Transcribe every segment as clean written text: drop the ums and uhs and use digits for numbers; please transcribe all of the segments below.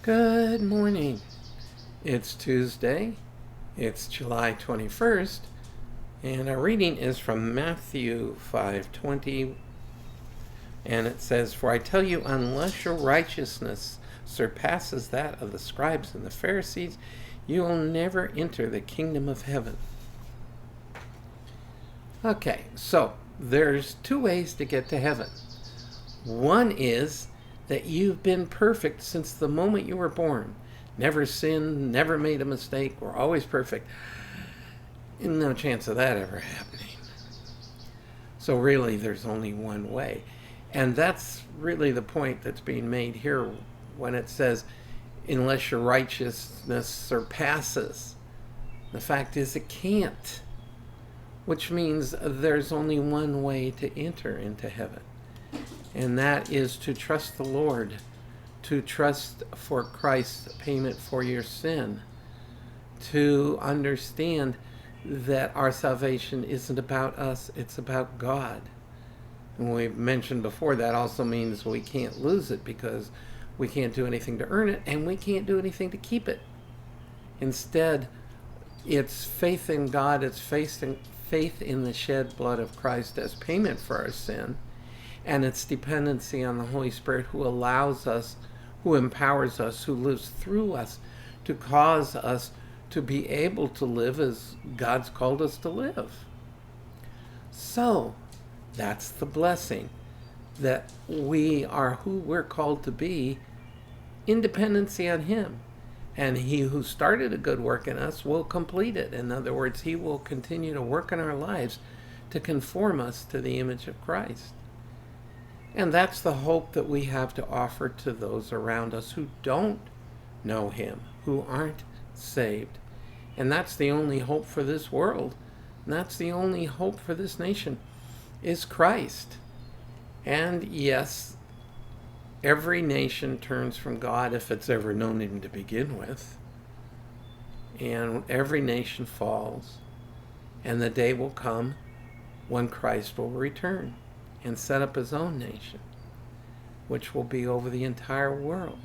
Good morning. It's Tuesday. It's July 21st, and our reading is from Matthew 5:20, and it says, "For I tell you, unless your righteousness surpasses that of the scribes and the Pharisees, you will never enter the kingdom of heaven." Okay, so there's two ways to get to heaven. One is that you've been perfect since the moment you were born. Never sinned, never made a mistake, we're always perfect. No chance of that ever happening. So really, there's only one way. And that's really the point that's being made here when it says, unless your righteousness surpasses. The fact is, it can't. Which means there's only one way to enter into heaven. And that is to trust the Lord, to trust for Christ's payment for your sin, to understand that our salvation isn't about us, it's about God. And we've mentioned before, that also means we can't lose it because we can't do anything to earn it and we can't do anything to keep it. Instead, it's faith in God, it's faith in the shed blood of Christ as payment for our sin. And it's dependency on the Holy Spirit who allows us, who empowers us, who lives through us to cause us to be able to live as God's called us to live. So, that's the blessing, that we are who we're called to be in dependency on Him. And He who started a good work in us will complete it. In other words, He will continue to work in our lives to conform us to the image of Christ. And that's the hope that we have to offer to those around us who don't know Him, who aren't saved. And that's the only hope for this world. And that's the only hope for this nation, is Christ. And yes, every nation turns from God if it's ever known Him to begin with. And every nation falls. And the day will come when Christ will return and set up His own nation, which will be over the entire world.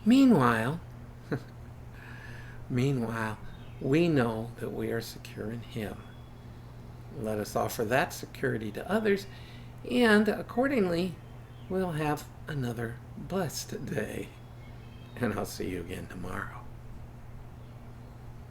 Meanwhile, we know that we are secure in Him. Let us offer that security to others, and accordingly, we'll have another blessed day. And I'll see you again tomorrow.